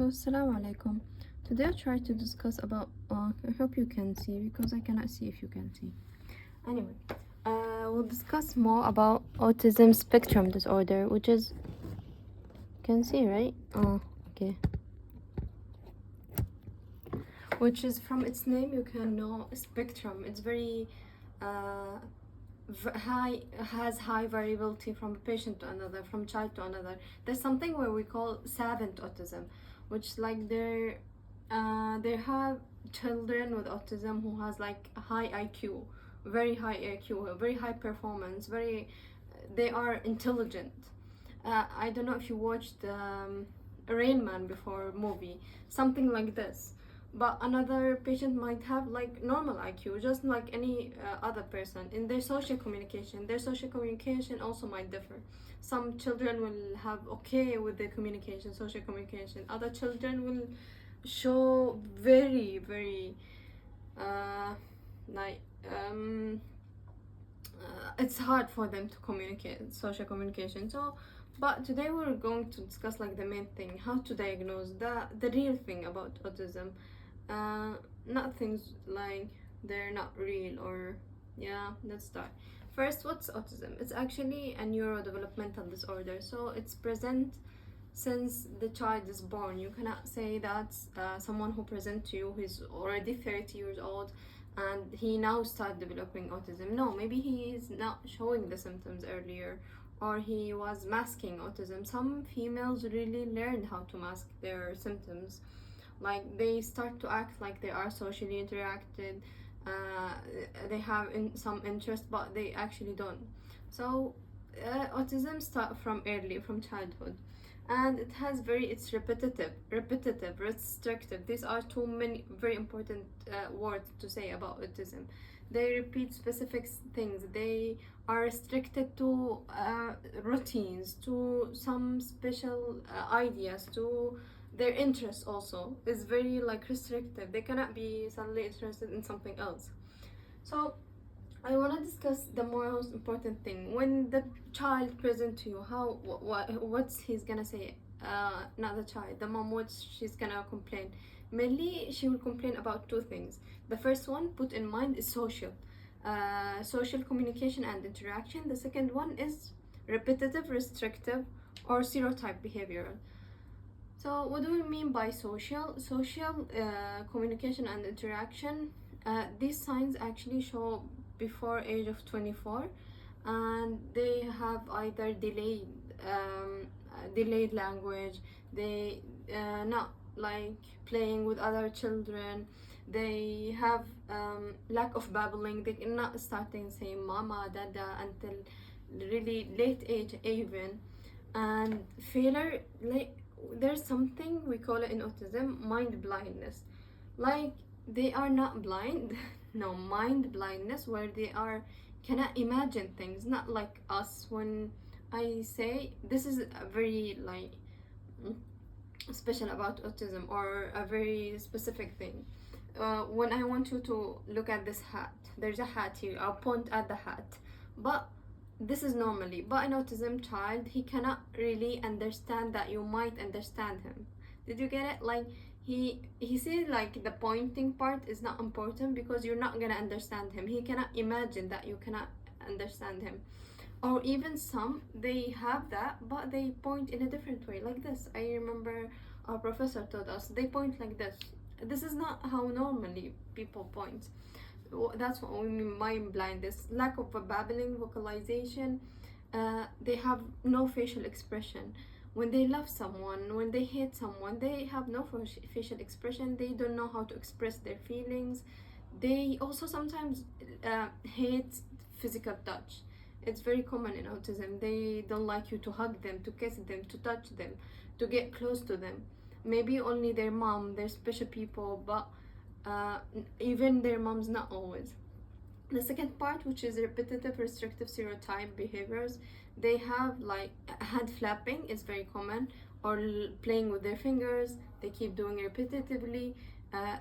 So, assalamu alaikum. Today I try to discuss about, I hope you can see because I cannot see if you can see. Anyway, we'll discuss more about autism spectrum disorder, which is, you can see, right? Oh, okay. Which is from its name, you can know spectrum. It's very high, has high variability from a patient to another, from child to another. There's something where we call savant autism, which like they have children with autism who has like a high IQ, very high IQ, very high performance, they are intelligent. I don't know if you watched Rain Man before movie, something like this. But another patient might have like normal IQ, just like any other person. In their social communication also might differ. Some children will have okay with their communication, social communication. Other children will show very like it's hard for them to communicate, social communication. So but today we're going to discuss like the main thing, how to diagnose the real thing about autism. Not things like they're not real or yeah. Let's start. First, what's autism? It's actually a neurodevelopmental disorder, so it's present since the child is born. You cannot say that someone who presents to you who's already 30 years old and he now start developing autism. No, maybe he is not showing the symptoms earlier, or he was masking autism. Some females really learn how to mask their symptoms, like they start to act like they are socially interacted, they have some interest but they actually don't. So autism start from early, from childhood, and it's repetitive, restrictive. These are too many very important words to say about autism. They repeat specific things. They are restricted to routines, to some special ideas, to their interest also is very like restrictive. They cannot be suddenly interested in something else. So I want to discuss the most important thing. When the child present to you, what's he's gonna say? Not the child, the mom. What she's gonna complain? Mainly, she will complain about two things. The first one, put in mind, is social communication and interaction. The second one is repetitive, restrictive, or stereotype behavior. So what do we mean by social? Social communication and interaction. These signs actually show before age of 24, and they have either delayed language. They not like playing with other children. They have lack of babbling. They cannot starting saying mama, dada until really late age even, and failure like there's something we call it in autism mind blindness. Like they are not blind no, mind blindness, where they are cannot imagine things, not like us. When I say this is a very like special about autism or a very specific thing, when I want you to look at this hat, there's a hat here, I'll point at the hat, but this is normally, but an autism child, he cannot really understand that you might understand him. Did you get it? Like he said like the pointing part is not important because you're not gonna understand him. He cannot imagine that you cannot understand him. Or even some, they have that but they point in a different way, like this. I remember our professor told us they point like this. This is not how normally people point. That's what we mean mind blindness. Lack of a babbling, vocalization. They have no facial expression. When they love someone, when they hate someone, they have no facial expression. They don't know how to express their feelings. They also sometimes hate physical touch. It's very common in autism. They don't like you to hug them, to kiss them, to touch them, to get close to them. Maybe only their mom, their special people, but even their moms, not always. The second part, which is repetitive, restrictive, stereotype behaviors, they have like hand flapping is very common, or playing with their fingers. They keep doing repetitively.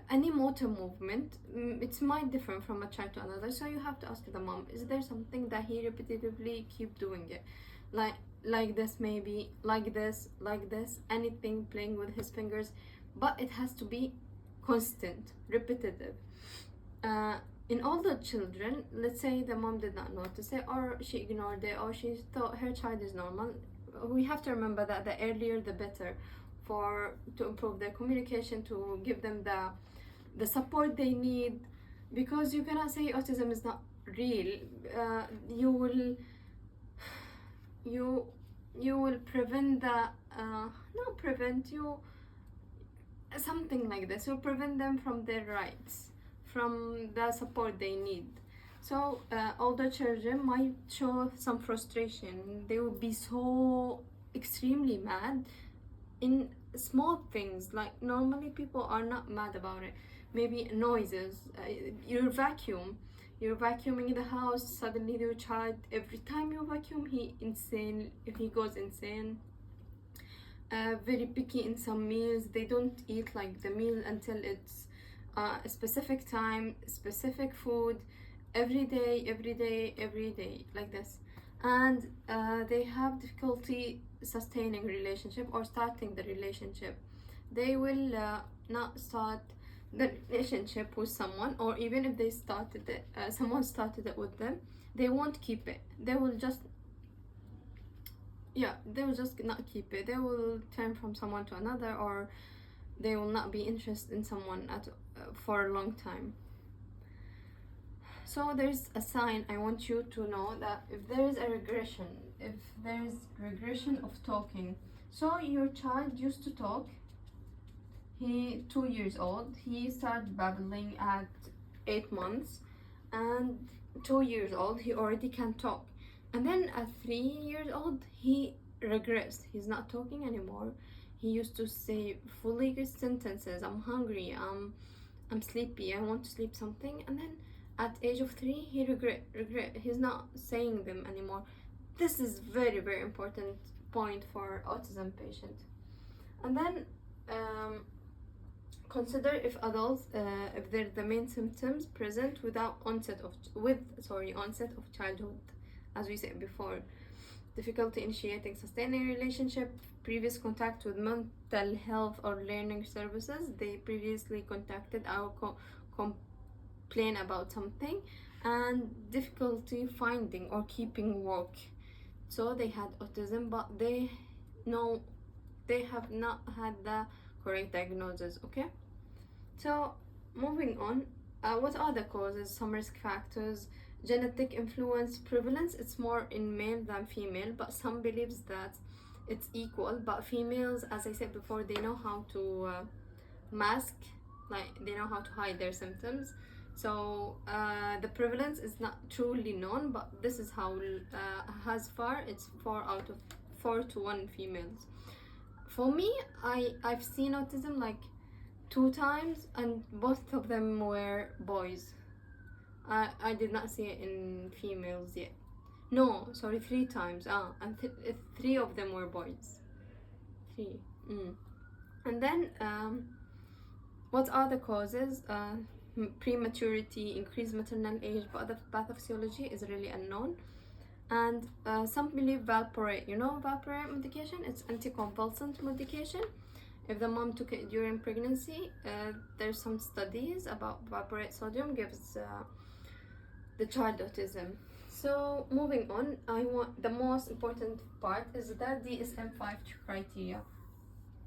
Any motor movement, it's might differ from a child to another, so you have to ask the mom, is there something that he repetitively keep doing it? like like this, maybe like this, like this, anything, playing with his fingers, but it has to be constant, repetitive. uh, in older children, let's say the mom did not notice it, or she ignored it, or she thought her child is normal, we have to remember that the earlier the better, for to improve their communication, to give them the support they need, because you cannot say autism is not real. You will you you will prevent the not prevent you, something like this, you'll prevent them from their rights, from the support they need. So older children might show some frustration, they will be so extremely mad in small things, like normally people are not mad about it. Maybe noises, your vacuum, you're vacuuming the house, suddenly your child, every time you vacuum, he goes insane. Very picky in some meals, they don't eat like the meal until it's a specific time, specific food, every day, every day, every day, like this. And they have difficulty sustaining relationship or starting the relationship. They will not start the relationship with someone, or even if they started it, someone started it with them, they won't keep it. They will just, yeah, they will just not keep it. They will turn from someone to another, or they will not be interested in someone for a long time. So there's a sign I want you to know, that if there is a regression, if there's regression of talking, so your child used to talk, he 2 years old, he started babbling at 8 months, and 2 years old he already can talk, and then at 3 years old he regressed, he's not talking anymore. He used to say fully good sentences, I'm hungry, I'm sleepy, I want to sleep, something, and then at age of 3 he regret, he's not saying them anymore. This is very, very important point for autism patient. And then consider if adults, if they're the main symptoms present without onset of childhood, as we said before: difficulty initiating sustaining relationship, previous contact with mental health or learning services, they previously contacted our complain about something, and difficulty finding or keeping work. So they had autism, but they have not had the correct diagnosis. Okay, so moving on, what are the causes? Some risk factors: genetic influence, prevalence, it's more in male than female, but some believes that it's equal. But females, as I said before, they know how to mask, like they know how to hide their symptoms. So the prevalence is not truly known, but this is how as far it's 4 to 1 females. For me, I've seen autism like 2 times, and both of them were boys. I did not see it in females yet. No, sorry, 3 times. And 3 of them were boys. 3. And then what are the causes? Prematurity, increased maternal age, but the pathophysiology is really unknown. And some believe valproate. You know valproate medication? It's anticonvulsant medication. If the mom took it during pregnancy, there's some studies about valproate sodium gives the child autism. So moving on, the most important part is the DSM-5 criteria.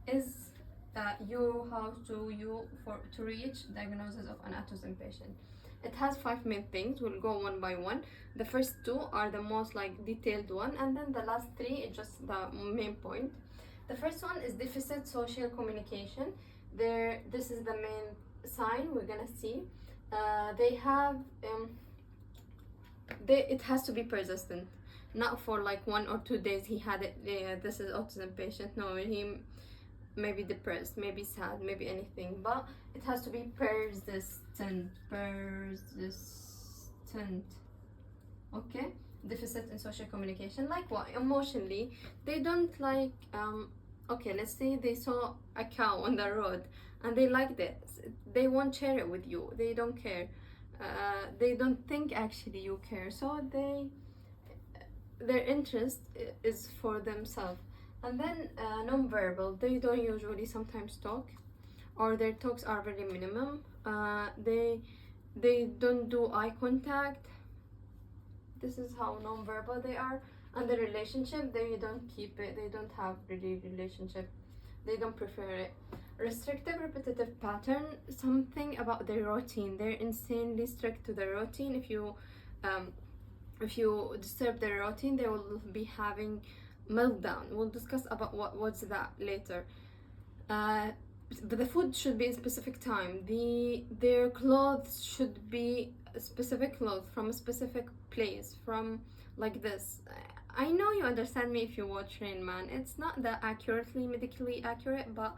Is how to reach diagnosis of an autism patient. It has 5 main things. We'll go one by one. The first 2 are the most like detailed one, and then the last 3 is just the main point. The first one is deficit social communication. This is the main sign we're gonna see. They have it has to be persistent, not for like 1 or 2 days he had it. This is autism patient. No, he may be depressed, maybe sad, maybe anything, but it has to be persistent. Okay, deficit in social communication, like what? Emotionally, they don't like okay, let's say they saw a cow on the road and they liked it, they won't share it with you, they don't care. They don't think actually you care, so their interest is for themselves. And then non-verbal, they don't usually sometimes talk, or their talks are very minimum. They don't do eye contact. This is how non-verbal they are. And the relationship, they don't keep it, they don't have really relationship, they don't prefer it. Restrictive repetitive pattern, something about their routine, they're insanely strict to their routine. If you disturb their routine, they will be having meltdown. We'll discuss about what's that later. But the food should be in specific time. Their clothes should be a specific clothes from a specific place, from like this. I know you understand me if you watch Rain Man. It's not that accurately medically accurate, but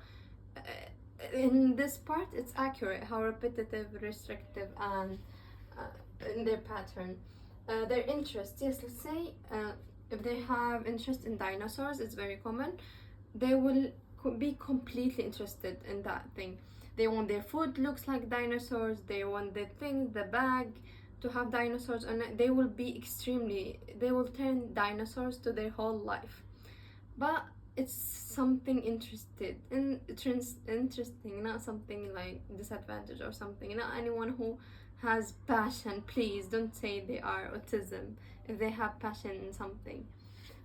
in this part it's accurate how repetitive, restrictive, and in their pattern. Their interest, yes, let's say if they have interest in dinosaurs, it's very common. They will be completely interested in that thing. They want their food looks like dinosaurs, they want the thing, the bag to have dinosaurs on it. They will turn dinosaurs to their whole life. But it's something interesting, not something like disadvantage or something. Not anyone who has passion, please don't say they are autism if they have passion in something.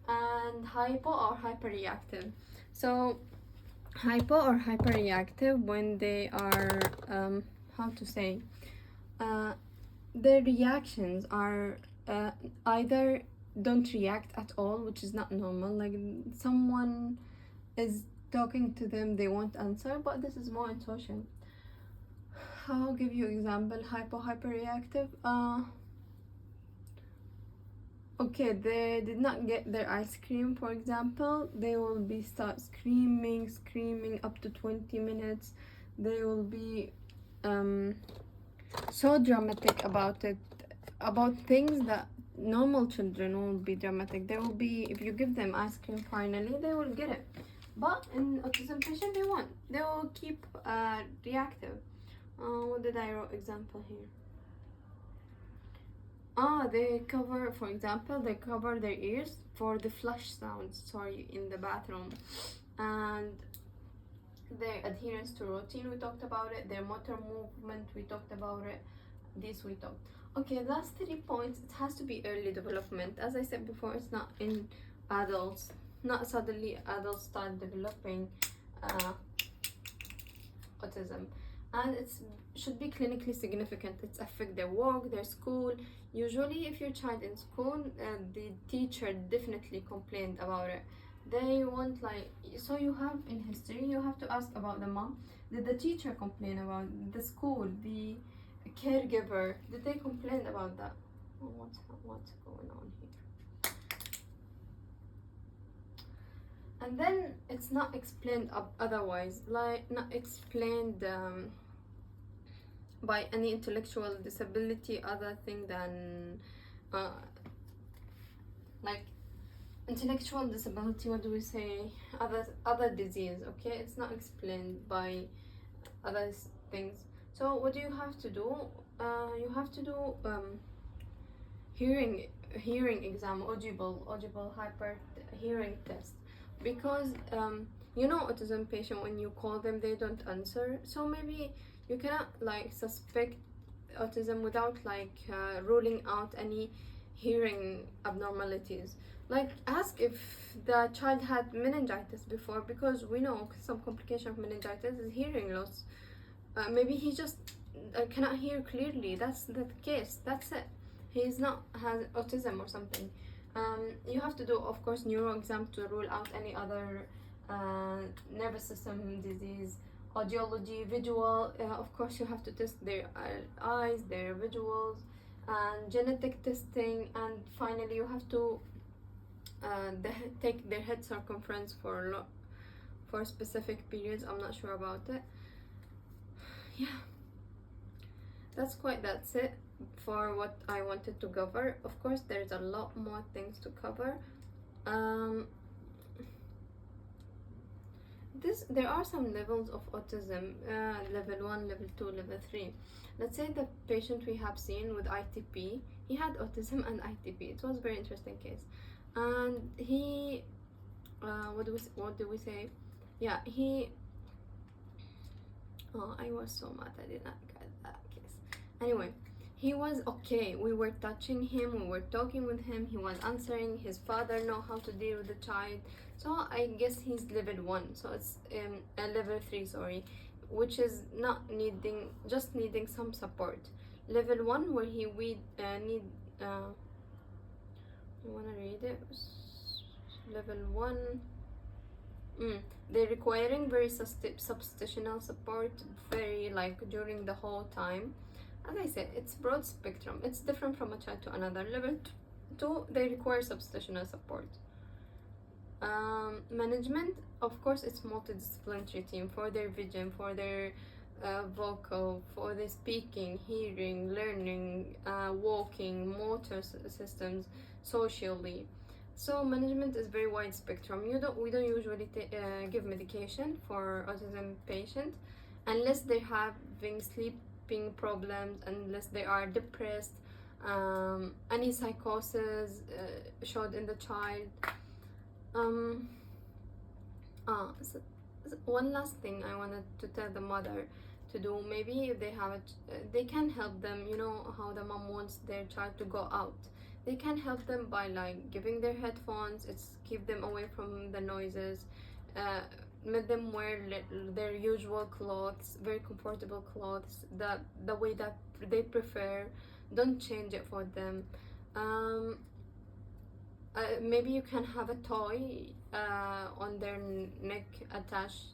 And hypo or hyperreactive. So hypo or hyperreactive, when they are how to say, their reactions are either don't react at all, which is not normal. Like someone is talking to them, they won't answer, but this is more in social. I'll give you example. Hyperreactive. Okay, they did not get their ice cream, for example. They will be start screaming up to 20 minutes. They will be so dramatic about it, about things that normal children will be dramatic. They will be, if you give them ice cream, finally they will get it. But in autism patient, they will keep reactive. What did I wrote example here? They cover, for example, they cover their ears for the flush sounds, in the bathroom. And their adherence to routine, we talked about it. Their motor movement, we talked about it. This we talked. Okay, last 3 points. It has to be early development. As I said before, it's not in adults. Not suddenly adults start developing autism. And it should be clinically significant. It affects their work, their school. Usually if your child in school, the teacher definitely complained about it. They want so you have in history, you have to ask about the mom. Did the teacher complain about the school, the caregiver? Did they complain about that? What's going on here? And then it's not explained otherwise, like not explained by any intellectual disability other thing than like intellectual disability. What do we say? Other disease. Okay, it's not explained by other things. So what do you have to do? You have to do hearing exam, audible hyper hearing test, because autism patient, when you call them they don't answer. So maybe you cannot suspect autism without ruling out any hearing abnormalities. Ask if the child had meningitis before, because we know some complication of meningitis is hearing loss. Maybe he just cannot hear clearly. That's the case. That's it. He's not has autism or something. You have to do, of course, neuro exam to rule out any other nervous system disease. Audiology, visual. Of course, you have to test their eyes, their visuals, and genetic testing. And finally, you have to take their head circumference for specific periods. I'm not sure about it. Yeah, that's it for what I wanted to cover. Of course, there's a lot more things to cover. There are some levels of autism, level 1, level 2, level 3. Let's say the patient we have seen with ITP, he had autism and ITP. It was a very interesting case. and he what do we say? Yeah, he. Oh, I was so mad I did not get that kiss. Anyway, he was okay. We were touching him, we were talking with him, he was answering, his father know how to deal with the child. So I guess he's level 1. So it's a level 3, sorry, which is not needing, just needing some support. Level 1 where he need you wanna read it? Level 1. They're requiring very substitutional support, very like during the whole time. As I said, it's broad spectrum. It's different from a child to another. Level 2, they require substitutional support. Management, of course, it's multidisciplinary team for their vision, for their vocal, for their speaking, hearing, learning, walking, motor systems, socially. So management is very wide spectrum. We don't usually give medication for autism patients unless they're having sleeping problems, unless they are depressed, any psychosis showed in the child. So one last thing I wanted to tell the mother to do. Maybe if they have it, they can help them. You know how the mom wants their child to go out. They can help them by like giving their headphones. It's keep them away from the noises. Let them wear their usual clothes, very comfortable clothes, the way that they prefer. Don't change it for them. Maybe you can have a toy on their neck attached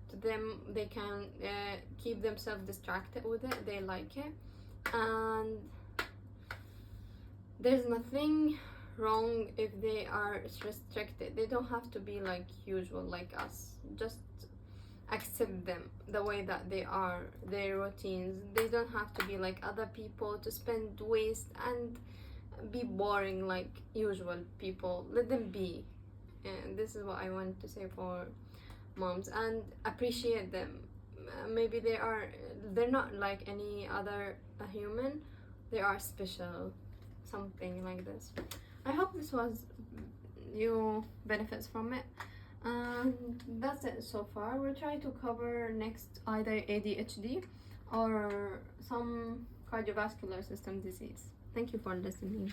to them. They can keep themselves distracted with it. They like it, and there's nothing wrong if they are restricted. They don't have to be like usual like us. Just accept them the way that they are, their routines. They don't have to be like other people, to spend waste and be boring like usual people. Let them be. And this is what I want to say for moms, and appreciate them. Maybe they're not like any other human. They are special, something like this. I hope this was you benefits from it, and that's it so far. We'll try to cover next either ADHD or some cardiovascular system disease. Thank you for listening.